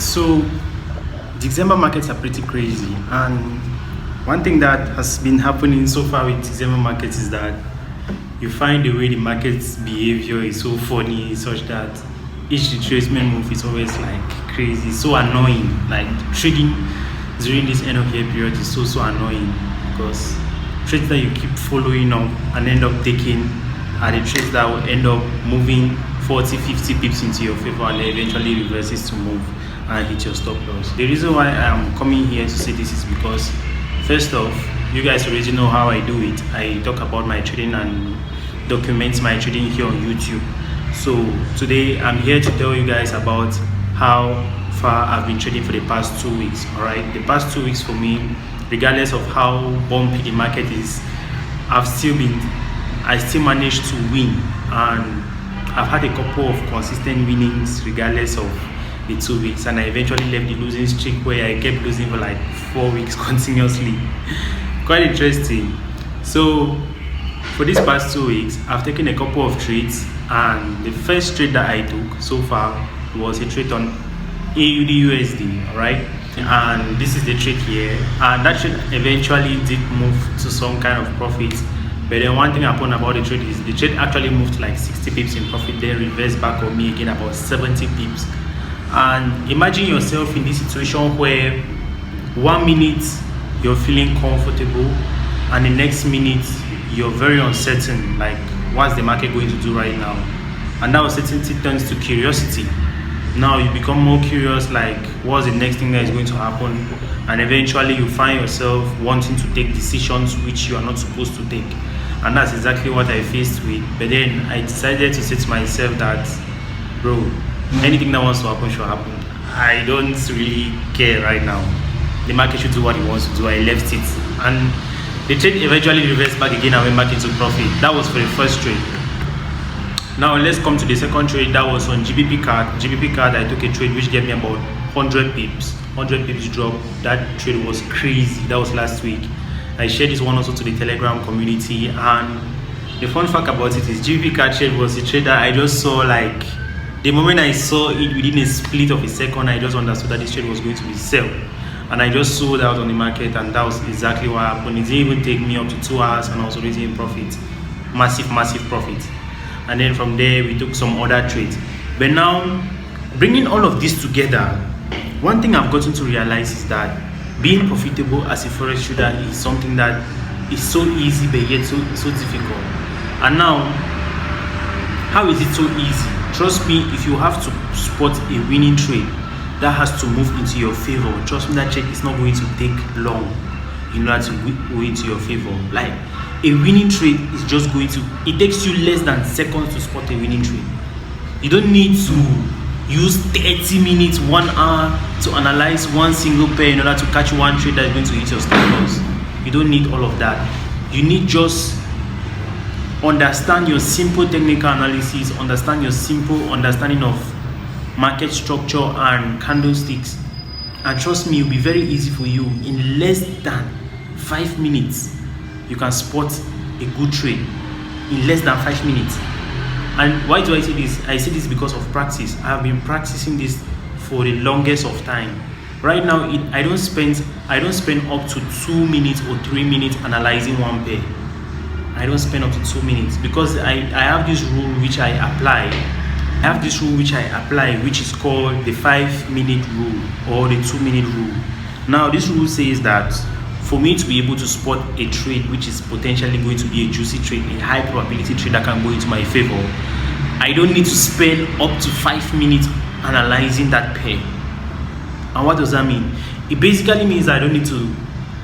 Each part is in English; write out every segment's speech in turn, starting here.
So December markets are pretty crazy, and one thing that has been happening so far with December markets is that you find the way the market's behavior is so funny, such that each retracement move is always like crazy, so annoying. Like trading during this end of year period is so annoying because trades that you keep following up and end up taking are the trades that will end up moving 40-50 pips into your favor and eventually reverses to move and hit your stop loss. The reason why I'm coming here to say this is because, first off, you guys already know how I do it. I talk about my trading and document my trading here on YouTube. So today I'm here to tell you guys about how far I've been trading for the past 2 weeks. Alright, the past 2 weeks for me, regardless of how bumpy the market is, I still managed to win, and I've had a couple of consistent winnings regardless of the 2 weeks, and I eventually left the losing streak where I kept losing for like 4 weeks continuously. Quite interesting. So for these past 2 weeks, I've taken a couple of trades, and the first trade that I took so far was a trade on AUD USD, alright? And this is the trade here, and that trade eventually did move to some kind of profit. But then one thing happened about the trade is the trade actually moved like 60 pips in profit, then reversed back on me again about 70 pips. And imagine yourself in this situation where 1 minute you're feeling comfortable and the next minute you're very uncertain, like what's the market going to do right now? And that uncertainty turns to curiosity. Now you become more curious, like what's the next thing that is going to happen, and eventually you find yourself wanting to take decisions which you are not supposed to take. And that's exactly what I faced with. But then I decided to say to myself that, bro, anything that wants to happen should happen. I don't really care right now. The market should do what it wants to do. I left it, and the trade eventually reversed back again and went back into profit. That was for the first trade. Now let's come to the second trade. That was on GBP card. GBP card, I took a trade which gave me about 100 pips. 100 pips drop. That trade was crazy. That was last week. I shared this one also to the Telegram community, and the fun fact about it is GBP card trade was a trade that I just saw, like the moment I saw it within a split of a second, I just understood that this trade was going to be sell, and I just sold out on the market, and that was exactly what happened. It didn't even take me up to 2 hours, and I was already in profit, massive profit. And then from there we took some other trades. But now, bringing all of this together, one thing I've gotten to realize is that being profitable as a forex trader is something that is so easy but yet so difficult. And now, how is it so easy? Trust me, if you have to spot a winning trade that has to move into your favor, trust me, that trade is not going to take long in order to go into your favor. Like, a winning trade is just going to, it takes you less than seconds to spot a winning trade. You don't need to use 30 minutes, 1 hour to analyze one single pair in order to catch one trade that is going to hit your stop loss. You don't need all of that. You need just understand your simple technical analysis, understand your simple understanding of market structure and candlesticks, and trust me, it will be very easy for you. In less than 5 minutes you can spot a good trade. In less than 5 minutes. And why do I say this? I say this because of practice. I have been practicing this for the longest of time. Right now, I don't spend up to 2 minutes or 3 minutes analyzing one pair. I don't spend up to 2 minutes because I have this rule which I apply. Which is called the 5-minute rule or the 2-minute rule. Now, this rule says that for me to be able to spot a trade which is potentially going to be a juicy trade, a high probability trade that can go into my favor, I don't need to spend up to 5 minutes analyzing that pair. And what does that mean? It basically means I don't need to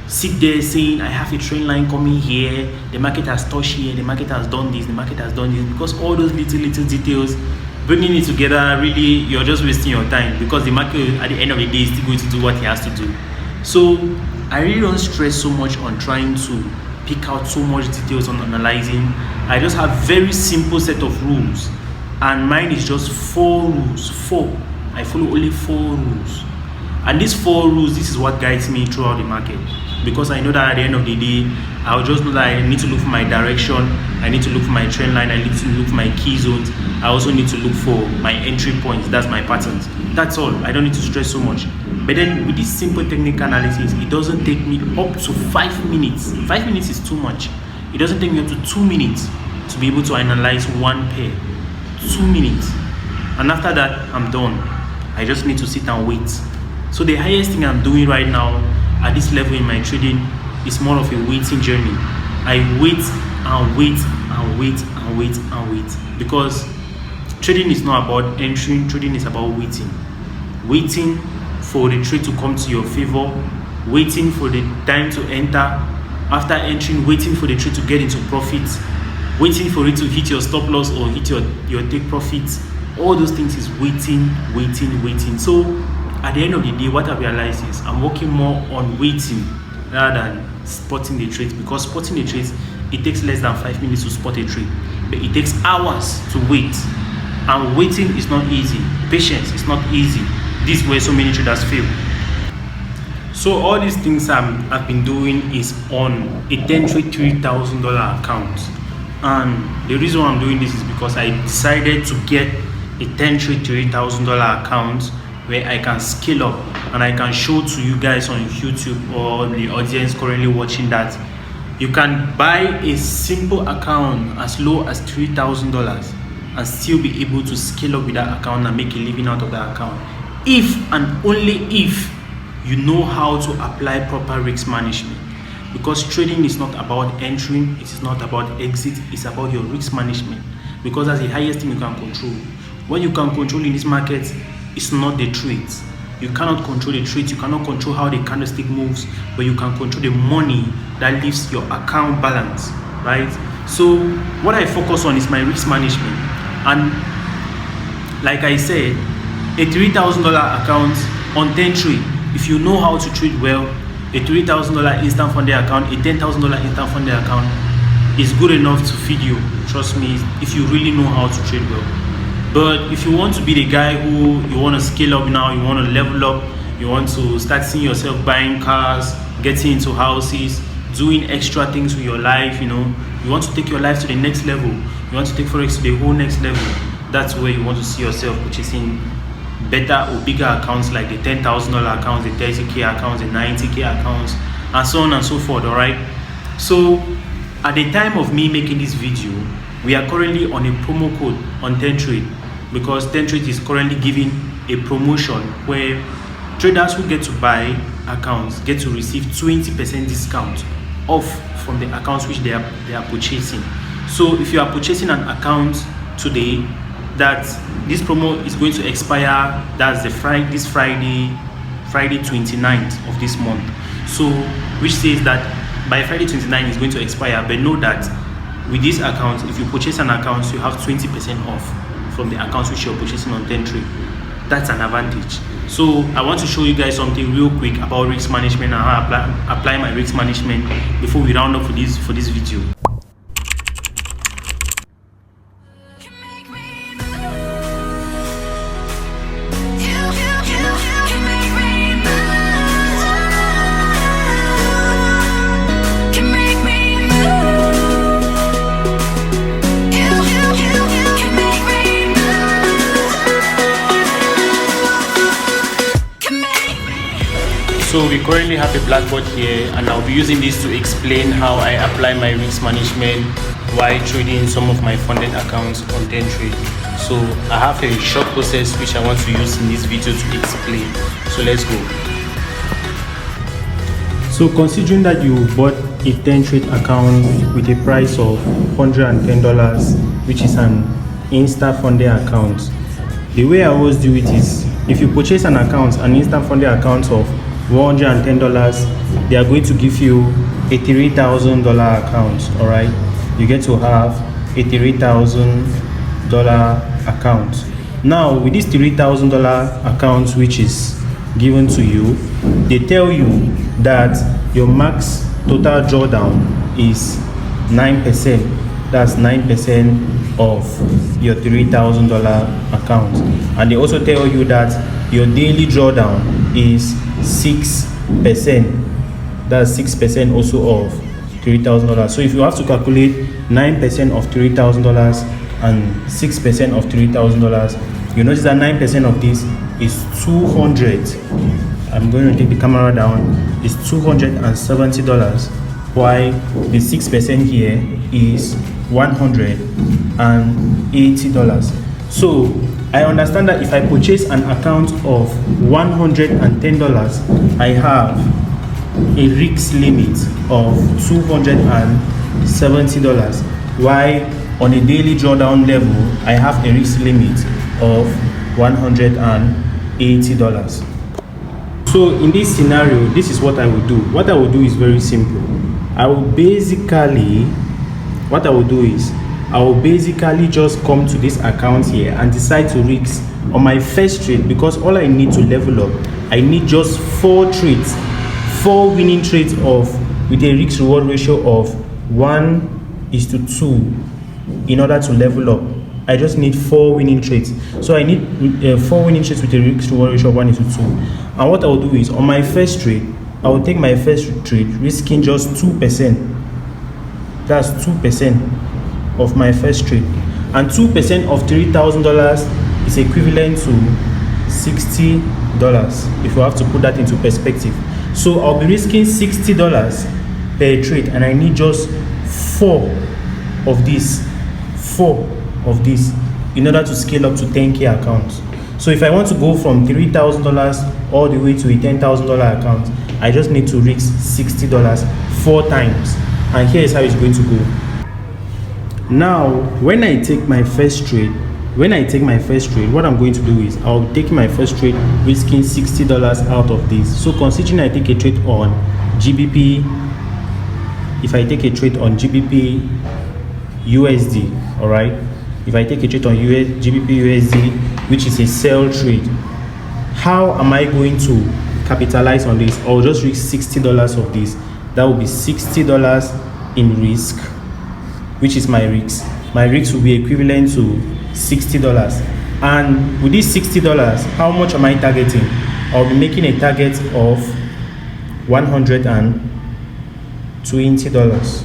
sit there saying I have a trend line coming here, the market has touched here, the market has done this, the market has done this, because all those little details, bringing it together, really you're just wasting your time, because the market at the end of the day is still going to do what it has to do. So I really don't stress so much on trying to pick out so much details on analyzing. I just have very simple set of rules, and mine is just 4 rules. I follow only 4 rules, and these 4 rules, this is what guides me throughout the market, because I know that at the end of the day I'll just know that I need to look for my direction, I need to look for my trend line, I need to look for my key zones, I also need to look for my entry points, that's my patterns. That's all. I don't need to stress so much. But then with this simple technical analysis, it doesn't take me up to 5 minutes. 5 minutes is too much. It doesn't take me up to 2 minutes to be able to analyze one pair. 2 minutes. And after that, I'm done. I just need to sit and wait. So the highest thing I'm doing right now at this level in my trading is more of a waiting journey. I wait and wait and wait and wait and wait, because trading is not about entering, trading is about waiting. Waiting for the trade to come to your favor, waiting for the time to enter, after entering, waiting for the trade to get into profits, waiting for it to hit your stop loss or hit your take profits. All those things is waiting, waiting, waiting. So at the end of the day, what I realized is I'm working more on waiting rather than spotting the trades, because spotting the trades, it takes less than 5 minutes to spot a trade, but it takes hours to wait, and waiting is not easy. Patience is not easy. This is where so many traders fail. So all these things I've been doing is on a TENTRADE $3,000 account, and the reason why I'm doing this is because I decided to get a TENTRADE $3,000 account where I can scale up and I can show to you guys on YouTube or the audience currently watching that you can buy a simple account as low as $3,000 and still be able to scale up with that account and make a living out of that account, if and only if you know how to apply proper risk management. Because trading is not about entering, it is not about exit, it's about your risk management, because that's the highest thing you can control. What you can control in this market is not the trades. You cannot control the trades, you cannot control how the candlestick moves, but you can control the money that leaves your account balance, right? So what I focus on is my risk management. And like I said, a $3,000 account on TENTRADE, if you know how to trade well, a $3,000 instant funding account, a $10,000 instant funding account is good enough to feed you. Trust me, if you really know how to trade well. But if you want to be the guy who you want to scale up now, you want to level up, you want to start seeing yourself buying cars, getting into houses, doing extra things with your life, you want to take your life to the next level, you want to take Forex to the whole next level, that's where you want to see yourself purchasing better or bigger accounts like the $10,000 accounts, the $30K accounts, the $90K accounts, and so on and so forth. All right. So at the time of me making this video, we are currently on a promo code on TENTRADE, because TENTRADE is currently giving a promotion where traders who get to buy accounts get to receive 20% discount off from the accounts which they are purchasing. So if you are purchasing an account today, that this promo is going to expire, that's this Friday 29th of this month. So which says that by Friday 29th it's going to expire. But know that with this account, if you purchase an account, you have 20% off from the accounts which you're purchasing on TENTRADE. That's an advantage. So I want to show you guys something real quick about risk management and how I apply my risk management before we round up for this video. So we currently have a blackboard here, and I'll be using this to explain how I apply my risk management while trading some of my funded accounts on TENTRADE. So I have a short process which I want to use in this video to explain. So let's go. So considering that you bought a TENTRADE account with a price of $110, which is an instant funding account, the way I always do it is, if you purchase an instant funding account of $110, they are going to give you a $3,000 account. All right, you get to have a $3,000 account. Now with this $3,000 account which is given to you, they tell you that your max total drawdown is 9%. That's 9% of your $3,000 account. And they also tell you that your daily drawdown is 6%. That's 6% also of $3,000. So if you have to calculate 9% of $3,000 and 6% of $3,000, you notice that 9% of this is 200. I'm going to take the camera down. It's $270. While the 6% here is $180. So I understand that if I purchase an account of $110, I have a risk limit of $270. While on a daily drawdown level, I have a risk limit of $180. So in this scenario, this is what I will do. What I will do is very simple. I will basically just come to this account here and decide to risk on my first trade, because all I need to level up, I need just 4 winning trades with a risk reward ratio of 1:2 in order to level up. I just need 4 winning trades. So I need 4 winning trades with a risk reward ratio of 1:2. And what I will do is, on my first trade, I will take my first trade risking just 2%. That's 2% of my first trade. And 2% of $3,000 is equivalent to $60, if you have to put that into perspective. So I'll be risking $60 per trade, and I need just 4 of this in order to scale up to 10K accounts. So if I want to go from $3,000 all the way to a $10,000 account, I just need to risk $60 4 times. And here is how it's going to go. Now, when I take my first trade, what I'm going to do is I'll take my first trade risking $60 out of this. So considering I take a trade on GBP, if I take a trade on GBP USD, all right, if I take a trade on GBP USD, which is a sell trade, how am I going to capitalize on this? I'll just risk $60 of this. That will be $60 in risk, which is my risk. My risk will be equivalent to $60. And with this $60, how much am I targeting? I'll be making a target of $120.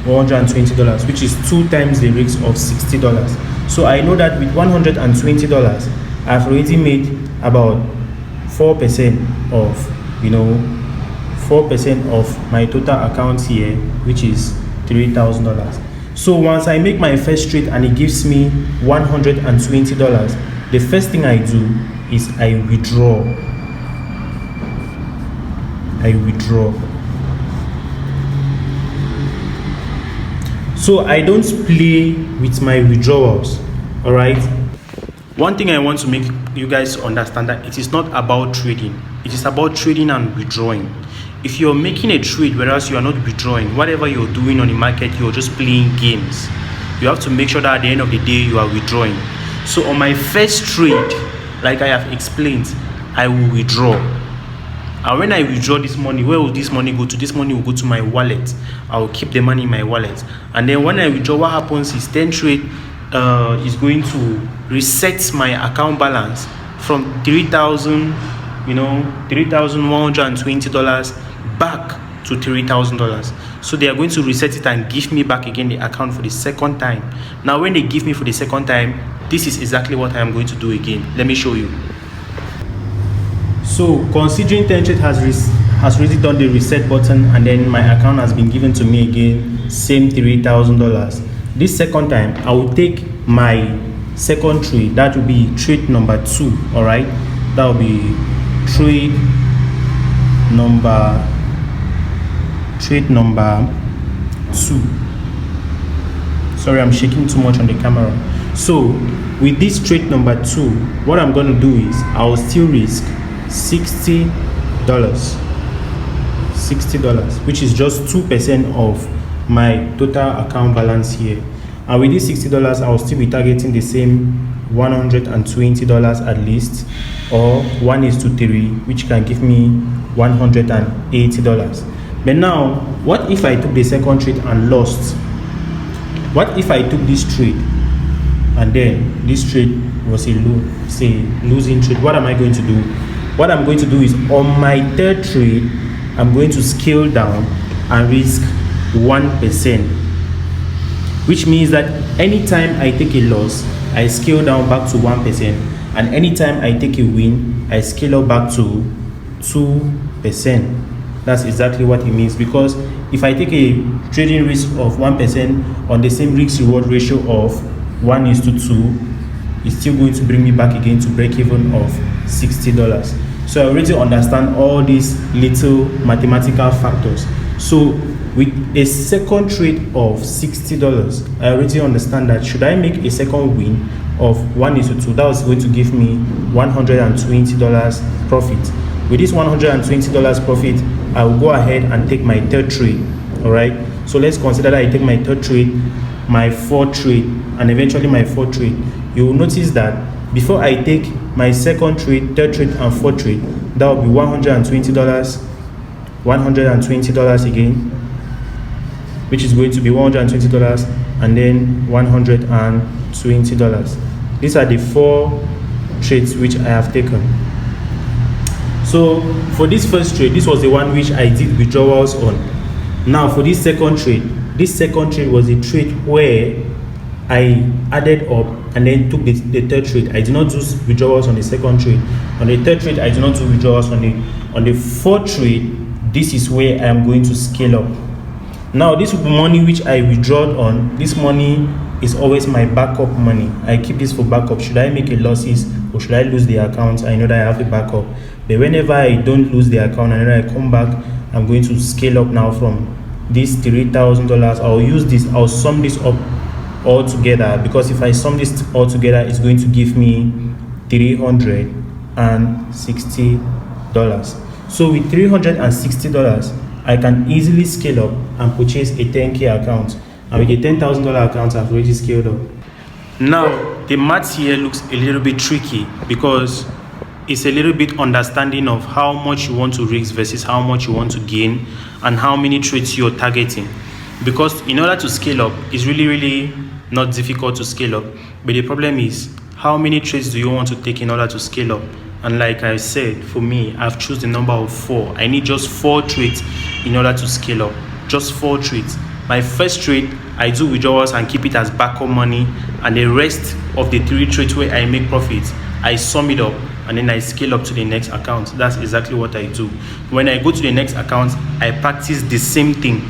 $120, which is 2 times the risk of $60. So I know that with $120, I've already made about 4% of 4% of my total account here, which is $3,000. So once I make my first trade and it gives me $120, the first thing I do is I withdraw. So I don't play with my withdrawals, all right? One thing I want to make you guys understand, that it is not about trading. It is about trading and withdrawing. If you're making a trade whereas you are not withdrawing, whatever you're doing on the market, you're just playing games. You have to make sure that at the end of the day you are withdrawing. So on my first trade, like I have explained, I will withdraw. And when I withdraw this money, where will this money go to? This money will go to my wallet. I will keep the money in my wallet. And then when I withdraw, what happens is TENTRADE is going to reset my account balance from $3,120 back to $3,000. So they are going to reset it and give me back again the account for the second time. Now when they give me for the second time, this is exactly what I am going to do again. Let me show you. So considering TENTRADE has already done the reset button, and then my account has been given to me again, same $3,000. This second time, I will take my second trade. That will be trade number 2. All right, that will be trade number 2. Sorry, I'm shaking too much on the camera. So with this trade number 2, what I'm going to do is I will still risk $60, which is just 2% of my total account balance here. And with this $60, I will still be targeting the same $120 at least, or 1:3, which can give me $180. But now, what if I took the second trade and lost? What if I took this trade and then this trade was a losing trade? What am I going to do? What I'm going to do is, on my third trade, I'm going to scale down and risk 1%, which means that anytime I take a loss, I scale down back to 1%, and anytime I take a win, I scale up back to 2%. That's exactly what it means, because if I take a trading risk of 1% on the same risk reward ratio of 1:2, it's still going to bring me back again to break even of $60. So I already understand all these little mathematical factors. So with a second trade of $60, I already understand that should I make a second win of 1:2, that was going to give me $120 profit. With this $120 profit, I will go ahead and take my third trade. All right, so let's consider that I take my third trade, my fourth trade, and eventually my fourth trade. You will notice that before I take my second trade, third trade, and fourth trade, that will be $120 again, which is going to be $120 and then $120. These are the 4 trades which I have taken. So for this first trade, this was the one which I did withdrawals on. Now for this second trade was a trade where I added up and then took the third trade. I did not do withdrawals on the second trade. On the third trade, I did not do withdrawals on the fourth trade. This is where I am going to scale up. Now this money which I withdrawed on, this money is always my backup money. I keep this for backup. Should I make a losses or should I lose the account, I know that I have a backup. But whenever I don't lose the account and then I come back, I'm going to scale up now from this $3,000. I'll sum this up all together, because if I sum this all together, it's going to give me $360. So with $360, I can easily scale up and purchase a 10K account. And with a $10,000 account, I've already scaled up. Now, the maths here looks a little bit tricky, because it's a little bit understanding of how much you want to risk versus how much you want to gain and how many trades you're targeting. Because in order to scale up, it's really not difficult to scale up. But the problem is, how many trades do you want to take in order to scale up? And like I said, for me, I've chosen the number of 4. I need just 4 trades in order to scale up. Just 4 trades. My first trade, I do withdrawals and keep it as backup money, and the rest of the 3 trades where I make profits, I sum it up and then I scale up to the next account. That's exactly what I do. When I go to the next account, I practice the same thing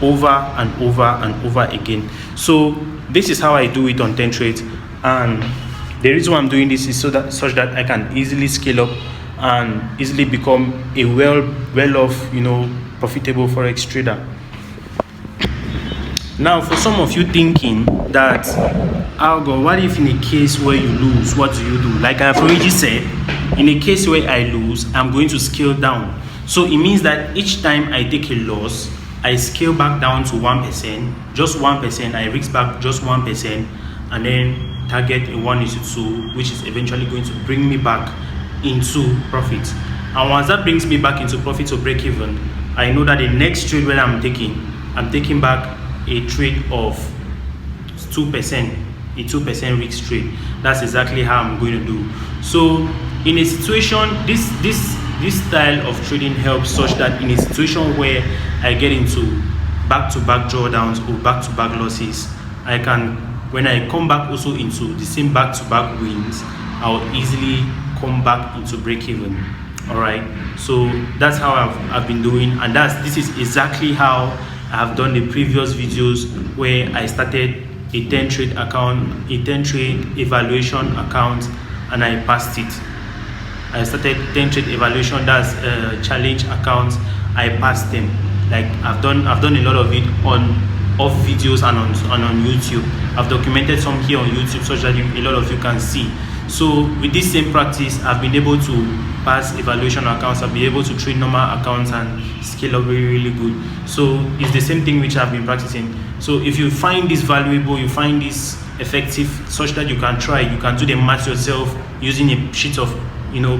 over and over and over again. So this is how I do it on TENTRADE, and the reason why I'm doing this is such that I can easily scale up and easily become a well-off, profitable forex trader. Now, for some of you thinking that, Algo, what if in a case where you lose, what do you do? Like I've already said, in a case where I lose, I'm going to scale down. So it means that each time I take a loss, I scale back down to 1%, just 1%, I risk back just 1%, and then target a 1:2, which is eventually going to bring me back into profit. And once that brings me back into profit or break even, I know that the next trade where I'm taking back a trade of 2%, a 2% risk trade. That's exactly how I'm going to do. So in a situation, this style of trading helps such that in a situation where I get into back-to-back drawdowns or back-to-back losses, I can, when I come back also into the same back-to-back wins, I'll easily come back into break even. All right, so that's how I've been doing, and this is exactly how I've done the previous videos where I started a TENTRADE account, a TENTRADE evaluation account, and I passed it. I started TENTRADE evaluation, that's challenge accounts. I passed them. Like I've done a lot of it on off videos and on YouTube. I've documented some here on YouTube such that a lot of you can see. So with this same practice, I've been able to pass evaluation accounts. I've been able to trade normal accounts and scale up really good. So it's the same thing which I've been practicing. So if you find this valuable, you find this effective such that you can try, you can do the math yourself using a sheet of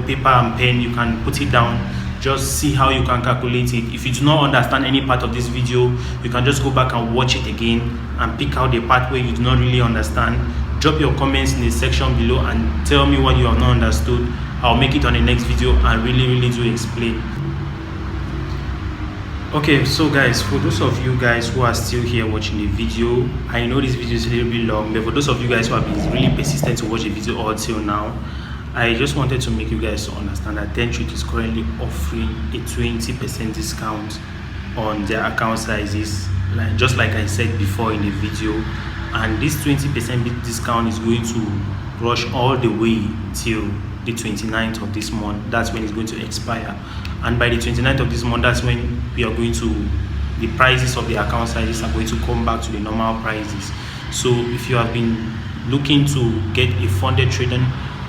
paper and pen. You can put it down, just see how you can calculate it. If you do not understand any part of this video, you can just go back and watch it again and pick out the part where you do not really understand. Drop your comments in the section below and tell me what you have not understood. I'll make it on the next video and really do explain. Okay, so guys, for those of you guys who are still here watching the video, I know this video is a little bit long, but for those of you guys who have been really persistent to watch the video all till now, I just wanted to make you guys understand that TENTRADE is currently offering a 20% discount on their account sizes, just like I said before in the video. And this 20% discount is going to rush all the way till the 29th of this month. That's when it's going to expire, and by the 29th of this month, that's when we are going to, the prices of the account sizes are going to come back to the normal prices. So if you have been looking to get a funded trading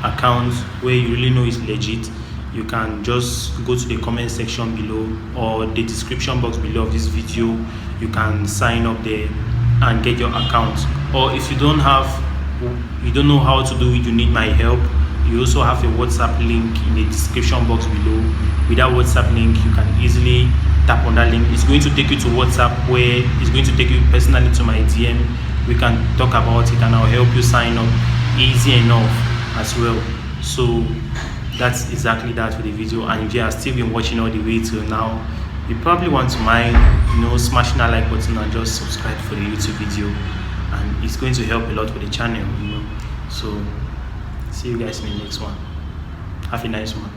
account where you really know it's legit, you can just go to the comment section below or the description box below of this video. You can sign up there and get your account. Or if you don't know how to do it, you need my help, you also have a WhatsApp link in the description box below. With that WhatsApp link, you can easily tap on that link. It's going to take you to WhatsApp, where it's going to take you personally to my DM. We can talk about it and I'll help you sign up easy enough as well. So that's exactly that for the video. And if you are still been watching all the way till now, you probably want to mind, smashing that like button and just subscribe for the YouTube video, and it's going to help a lot with the channel. So see you guys in the next one. Have a nice one.